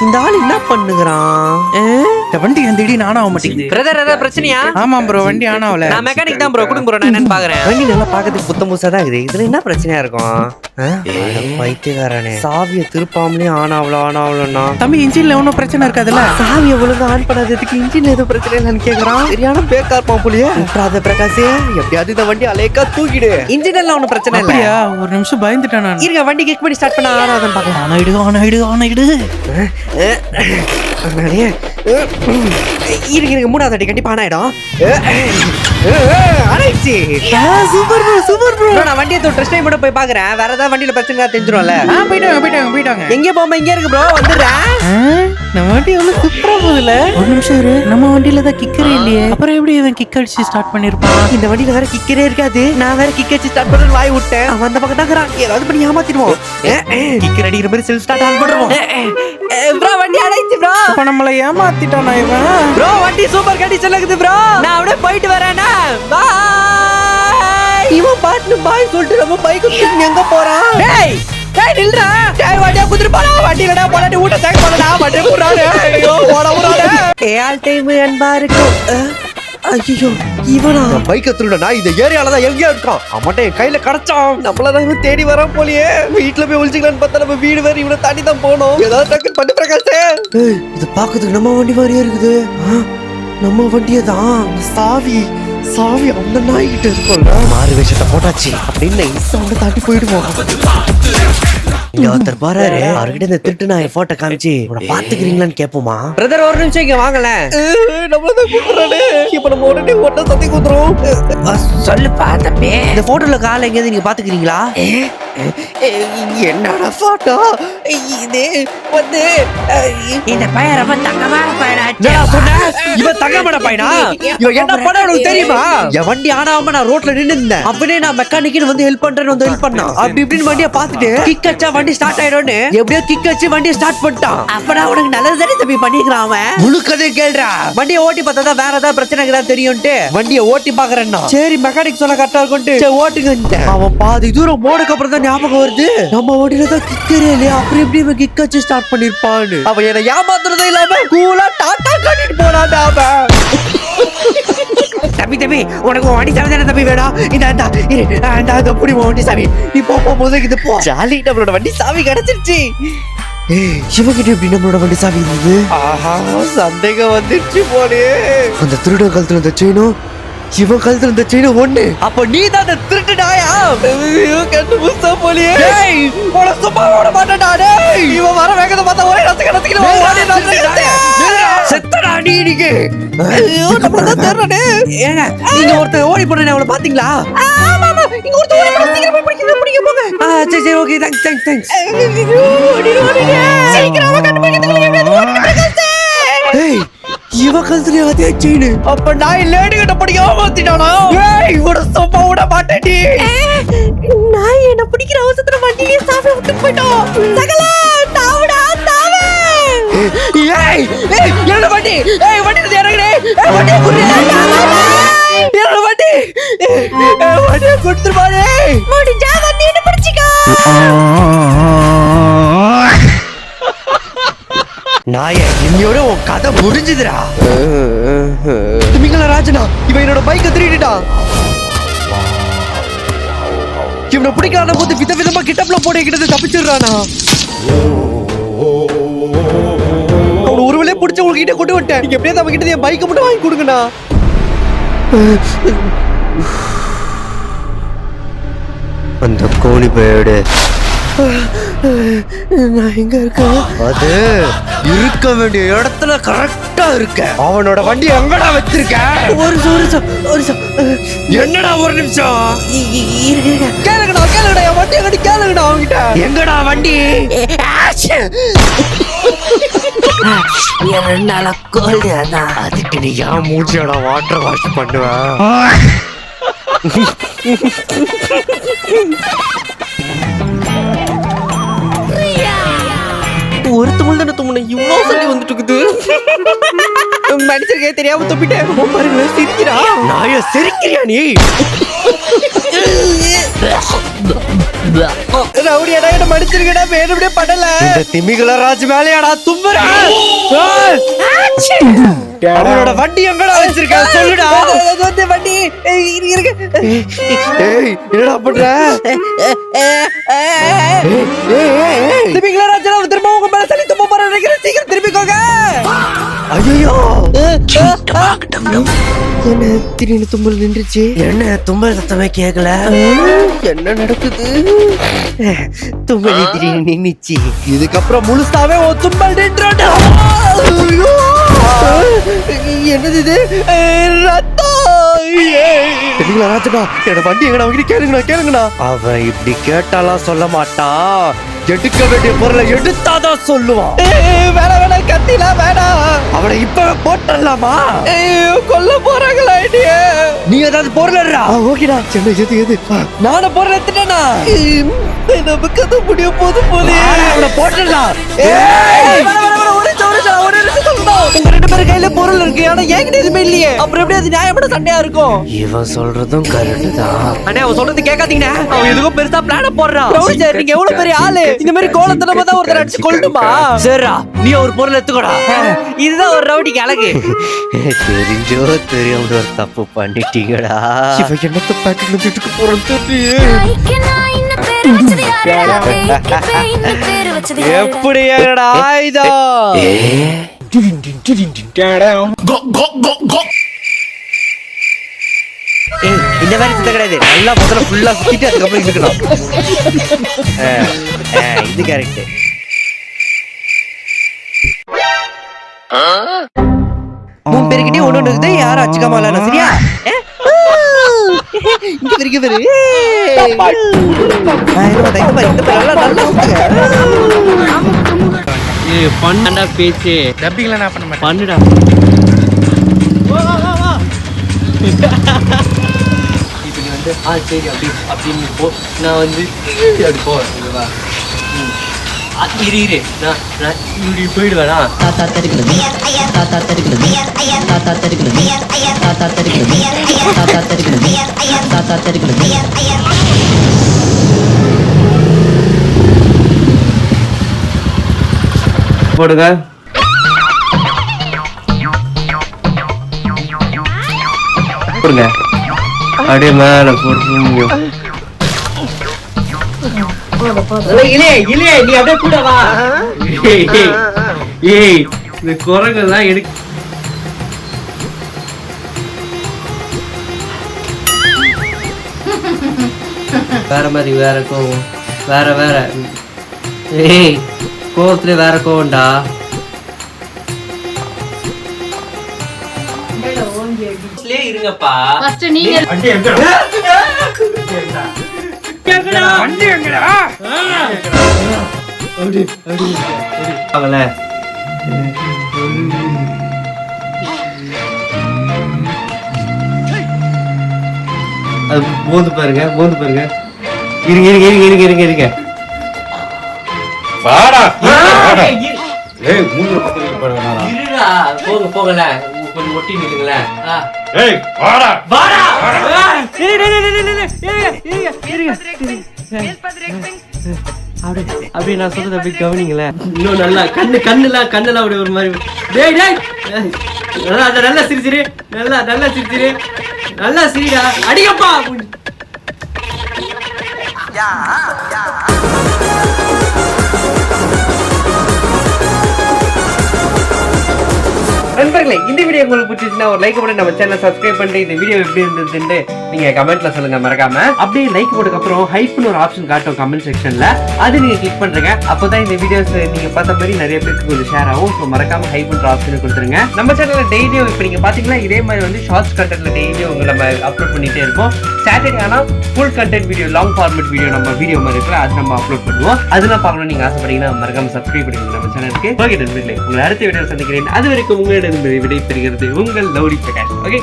இந்த ஆள் என்ன பண்ணுகிறான்? இந்த வண்டி அந்த இடி நானா ஆக மாட்டேங்குது. பிரதர் ஏதாவது பிரச்சனையா? ஆமா ப்ரோ, வண்டி ஆன் ஆகல. நான் மெக்கானிக் தான் ப்ரோ. கொடுங்க ப்ரோ, நான் என்னன்னு பாக்குறேன். வண்டி நல்லா பாக்கிறதுக்கு புத்தம் புதுசா தான் இருக்குது. இதுல என்ன பிரச்சனையா இருக்கும்? பைத்தியக்காரனே, சாவியை திருப்பாமலே ஆன் ஆகலன்னா தம்பி இன்ஜின்ல ஒன்னும் பிரச்சனை இருக்காதுல்ல? சாவியை ஒழுங்கா ஆன் பண்ணாததுக்கு இன்ஜின்ல ஏதோ பிரச்சனை இல்லைன்னு கேக்குறான். சரியான பேக்கா இருப்பான் போலியே. பிரகாஷ், எப்படியாவது இந்த வண்டி அலைக்கா தூக்கிடு. இன்ஜின் எல்லாம் ஒன்னும் பிரச்சனை இல்ல. அப்படியா? ஒரு நிமிஷம் பயந்துட்டேன் நான். இருங்க, வண்டி கிக் பண்ணி ஸ்டார்ட் பண்ண ஆனாதான் பாக்கலாம். ஆனாயிடு. இருங்க, மூணாவது அடி கண்டிப்பா ஆனாயிடும். Super bro. நான் வண்டியை டெஸ்ட் டைம் போய் பாக்குறேன். வேற ஏதாவது வண்டியில பிரச்சனை தெரிஞ்சிரும்ல. போயிட்டாங்க. எங்க போமா? இங்க இருக்கு ப்ரோ, வந்துடுறேன். நம்ம வண்டி எவ்வளவு சூப்பரா போகுதுல. ஒரு நிமிஷம் இரு, நம்ம வண்டியில தான் கிக்கரே இல்லையே. அப்புறம் எப்படி இவன் கிக் அடிச்சு ஸ்டார்ட் பண்ணிருப்பான்? இந்த வண்டியில வேற கிக்கரே இருக்காது. நான் வேற கிக் அடிச்சு ஸ்டார்ட் பண்ண வாய் விட்டேன். அவன் அந்த பக்கம் தான் ஏதாவது பண்ணி ஏமாத்திடுவோம். கிக்கர் அடிக்கிற மாதிரி செல்ஃப் ஸ்டார்ட் ஆன் பண்ணுவோம். ப்ரோ வண்டி அடைச்சு ப்ரோ. இப்ப நம்மள ஏமாத்திட்டானா இவன்? ப்ரோ வண்டி சூப்பர் கண்டிஷன்ல இருக்குது ப்ரோ. நான் அப்படியே போயிட்டு வரேனா. பாய். இவன் பாட்டு பாய் சொல்லிட்டு நம்ம பைக் எங்க போறான்? டேய் நில்றா. டேய் வண்டியா குதிரை போடா. வண்டிலடா போடாடி ஊட்ட தேங்க போடா. வண்டி போறானே. ஐயோ போறானே. ஆல் டைம் அன்பா இருக்கும். ஐயோ இவனா? பைக்க திருடனா? இந்த ஏரியால தான் எங்கேயோ இருக்கான். அவன்கிட்ட என் கையில கிடைச்சான். நம்மளதான் இவன் தேடி வரான் போலியே. வீட்டுல போய் ஒளிச்சுக்கலான்னு பார்த்தா நம்ம வீடு வேற இவனை தாண்டி தான் போனோம். ஏதாவது டக்கு பண்ணி பிரகாஷ். இது பாக்குறதுக்கு நம்ம வண்டி மாதிரியே இருக்குது. நம்ம வண்டியே தான். சாவி அந்த நாய்கிட்ட இருக்கும்ல. மாறு வேஷத்தை போட்டாச்சு அப்படின்னு இன்ஸ்டாவை தாண்டி போயிடுவோம். இங்க ஒருத்தர் பாராரு. அவர்கிட்ட இந்த திருட்டு நாய் போட்டோ காமிச்சு உன்னை பாத்துக்கிறீங்களான்னு கேட்போமா? பிரதர் ஒரு நிமிஷம் இங்க வாங்கல. நம்மளதான் கூப்பிடுறானே. இப்ப நம்ம உடனே ஒட்ட சத்தி கூத்துறோம். சொல்லுப்பா தம்பி, இந்த போட்டோல கால எங்கேயாவது நீங்க பாத்துக்கிறீங்களா? என்னடா போட்டோ இது? வந்து இந்த பையன் ரொம்ப தங்கமான பையனா. இவன் தங்கமான பையனா? இவன் என்ன பண்ண உனக்கு தெரியுமா? என் வண்டி ஆனாம நான் ரோட்ல நின்று இருந்தேன். அப்படியே நான் மெக்கானிக்கு வந்து ஹெல்ப் பண்றேன்னு வந்து ஹெல்ப் பண்ணான். அப்படி இப்படின்னு வண்டியை பார்த்துட்டு கிக் அடிச்சா வண்டி ஸ்டார்ட் ஆயிடும்னு எப்படியோ கிக் அடிச்சு வண்டியை ஸ்டார்ட் பண்ணிட்டான். அப்படா உனக்கு நல்லது தானே தம்பி பண்ணிக்கிறான் அவன். முழுக்கதே கேள்றா. வண்டியை ஓட்டி பார்த்தா வேற ஏதாவது பிரச்சனை இருக்குதா தெரியும்ட்டு வண்டியை ஓட்டி பாக்குறேன்னா சரி மெக்கானிக் சொல்ல கரெக்டா இருக்கும்ட்டு சரி ஓட்டுங்க. அவன் பாதி தூரம் போனதுக்கு அப்புறம் தான் ஞாபகம் வருது நம்ம வண்டியில தான் கிக்கரே இல்லையா. அப்படி எப்படி இவன் கிக் அடிச்சு ஸ்டார்ட் பண்ணிருப்பான்னு. அவன் என்ன ஏமாத்துறதே இல்லாம கூலா டாட்டா கட்டிட்டு போனான் அவன். தம்பி உனக்கு வண்டி சாவி தானே தம்பி வேணும்? இந்த புடி வண்டி சாவி. நீ போகும்போது இது போ. ஜாலி, நம்மளோட வண்டி சாவி கிடைச்சிருச்சு. சிவகிட்ட எப்படி நம்மளோட வண்டி சாவி இருந்தது? ஆஹா, சந்தேகம் வந்துருச்சு போலே. அந்த திருட கழுத்துல இந்த செயினும் இவன் கழுத்துல இந்த செயினும் ஒண்ணு. அப்ப நீ தான் அந்த திருட்டு நாயா? கண்டு புதுசா போலியே. சும்மா ஓட மாட்டேன்டா. இவன் வர வேகத்தை பார்த்தா ஒரே செத்தடா நீ. நீங்க ஒருத்தர் ஓடி போன அவளை பாத்தீங்களா? சரி ஓகே தேங்க்ஸ். இவ கழுத்துல அதே செயின். அப்ப நான் லேடி கிட்ட படிக்காம மாத்திட்டானா? இவட சும்மா விட மாட்டேடி. நான் என்ன பிடிக்கிற அவசரத்துல வண்டியிலே சாவி விட்டு போயிட்டோம். சகல தாவுடா தாவே. என்ன வண்டி? வண்டி இறங்குடே. வண்டி குடிடா. என்ன வண்டி? வண்டி குடுத்துரு பாரு. முடிஞ்சா வண்டி என்ன பிடிச்சிக்கோ. நாயே, இன்னையோட உன் கதை முடிஞ்சுதுடா. மிங்கள ராஜனா, இவன் என்னோட பைக்கை திருடிட்டான். இவனை பிடிக்கலான போது விதவிதமா கிட்டப்ல போட்டு தப்பிச்சிடுறானா. அவனை ஒருவேளை பிடிச்ச உங்ககிட்ட கொண்டு விட்டேன். நீங்க எப்படியாவது அவன் கிட்ட என் பைக்கை மட்டும் வாங்கி கொடுங்கண்ணா. அந்த கோழி பேடு நான் எங்க இருக்கேன்? அது இருக்க வேண்டிய இடத்துல கரெக்டா இருக்க. அவனோட வண்டி எங்கடா வச்சிருக்க? ஒரு நிமிஷம். என்னடா ஒரு நிமிஷம்? கேளுங்கடா என் வண்டி எங்கடி? கேளுங்கடா அவங்கிட்ட. எங்கடா வண்டி? என்னால கோழியாதா. அதுக்கு நீ ஏன் மூச்சியோட வாட்டர் வாஷ் பண்ணுவ? ஒரு தும்மல் தானே தும்முன இவ்வளோ சண்டை வந்துட்டு இருக்குது. மன்னிச்சிருக்கேன், தெரியாம துப்பிட்டேன். பாருங்க சிரிக்கிறா. நாய சிரிக்கிறியா நீ? ரவுடியாடா, என்ன மன்னிச்சிருக்கடா, வேணும்னே பண்ணல. இந்த திமிங்கல ராஜ் மேலையாடா தும்புற? அவனோட வண்டி எங்கடா வச்சிருக்க சொல்லுடா. அது வந்து வண்டி இருக்கு. ஏய் என்னடா பண்ற? திமிங்கல ராஜா திரும்ப உங்க மேல சளி தும்ப போற நினைக்கிறேன். சீக்கிரம் திரும்பிக்கோங்க. ஐயோ என்ன திடீர்னு தும்பல் நின்றுச்சு? என்ன தும்பல் சத்தமே கேட்கல? என்ன நடக்குது? தும்பல் திடீர்னு நின்னுச்சு. இதுக்கப்புறம் முழுசாவே ஒரு தும்பல் நின்றுடா. என்னது இது? ரத்தம். என்னோட வண்டி எங்கடா அவங்க கேளுங்கண்ணா. அவன் இப்படி கேட்டாலாம் சொல்ல மாட்டான். எடுக்க வேண்டிய பொருளை எடுத்தாதான் சொல்லுவான். வேணா கத்திலாம் வேணாம். அவனை இப்ப போட்டலாமா? கொல்ல போறாங்களா? நீ ஏதாவது பொருள் ஓகேடா. எது நானும் பொருள் எடுத்துட்டேனா? நமக்கு அது முடிய போது அவனை போட்டலாம். உங்க ரெண்டு பேரும் கையில பொருள் இருக்கு, ஆனா என்கிட்ட எதுவுமே இல்லையே. அப்புறம் எப்படி அது நியாயப்பட சண்டையா இருக்கும்? இவன் சொல்றதும் கரெக்ட் தான். அண்ணே அவன் சொல்றது கேட்காதீங்கண்ணே. அவன் எதுக்கும் பெருசா பிளான போடுறான். நீங்க எவ்வளவு பெரிய ஆளு? இந்த மாதிரி கோலத்தனமா தான் ஒருத்தர் அடிச்சு கொள்ளணுமா? சரிடா, நீ ஒரு பொருள் எடுத்துக்கோடா. இதுதான் ஒரு ரவுடிக்கு அழகு. தெரிஞ்சோ தெரியாம ஒரு தப்பு பண்ணிட்டீங்கடா. இவன் என்னத்த பாக்கெட்ல வீட்டுக்கு போறோம் தெரியே. எப்படி என்னடா ஆயுதம்? இந்த மாதிரி சுத்த கிடையாது. நல்லா முதல்ல ஃபுல்லா சுத்திட்டு அதுக்கப்புறம் இருக்கணும். இது கரெக்ட். மூணு பேருக்கிட்டே ஒண்ணு இருக்குது. யாரும் அச்சுக்காம விளையாடணும் சரியா? இங்க பெரிய பேரு பண்ணா பேச்சு டப்பிங்ல நான் பண்ண மாட்டேன். பண்ணுடா. இப்ப நீ வந்து சரி அப்படின்னு போ. நான் வந்து அப்படி போவேன். இரு நான் இப்படி போயிடுவேனா? தாத்தா தருகிறது தாத்தா தருகிறது தாத்தா தருகிறது தாத்தா தருகிறது தாத்தா தருகிறது தாத்தா தருகிறது. போடுங்க. போடுங்க. அப்படியே மேல போடுங்க. இல்லையே நீ அப்படியே கூட வா. ஏய் இந்த குரங்கெல்லாம் எனக்கு வேற மாதிரி வேற கோவம் வேற. ஏய் கோவத்துல வேற கோவம்டா. இருங்கப்பா. மோந்து பாருங்க. இருங்க. போகல கொஞ்சம் ஒட்டி நில்லுங்களேன். அப்படி நான் சொல்றது அப்படி கவனிங்களேன். இன்னும் நல்லா கண்ணுலாம் அப்படி ஒரு மாதிரி. நல்லா சிரிச்சிரு. நல்லா சிரிடா. அடிக்கப்பா. நண்பர்களே, இந்த வீடியோ உங்களுக்கு பிடிச்சிருச்சுன்னா ஒரு லைக் போட்டு நம்ம சேனலை சப்ஸ்கிரைப் பண்ணிட்டு இந்த வீடியோ எப்படி இருந்ததுன்னு நீங்க கமெண்ட்ல சொல்லுங்க மறக்காம. அப்படியே லைக் போட்டதுக்கு அப்புறம் ஹைப்னு ஒரு ஆப்ஷன் காட்டும் கமெண்ட் செக்ஷன்ல, அது நீங்க கிளிக் பண்றீங்க. அப்பதான் இந்த வீடியோஸ் நீங்க பார்த்த மாதிரி நிறைய பேருக்கு கொஞ்சம் ஷேர் ஆகும். ஸோ மறக்காம ஹைப்ன்ற ஆப்ஷன் கொடுத்துருங்க. நம்ம சேனல்ல டெய்லியும் இப்போ நீங்க பாத்தீங்கன்னா இதே மாதிரி வந்து ஷார்ட்ஸ் கண்டென்ட்ல டெய்லியும் உங்களை நம்ம அப்லோட் பண்ணிட்டே இருப்போம். சாட்டர்டே ஆனா full content video, long format video நம்ம வீடியோ மாதிரி இருக்குல்ல, அது நம்ம அப்லோட் பண்ணுவோம். அதெல்லாம் பார்க்கணும் நீங்க ஆசைப்பட்டீங்கன்னா மறக்காம சப்ஸ்கிரைப் பண்ணுங்க நம்ம சேனலுக்கு. ஓகே நண்பர்களே, உங்களை அடுத்த வீடியோ சந்திக்கிறேன். அது வரைக்கும் உங்களிடம் விடை பெறுகிறது உங்கள் லவ்லி பிரகாஷ். ஓகே.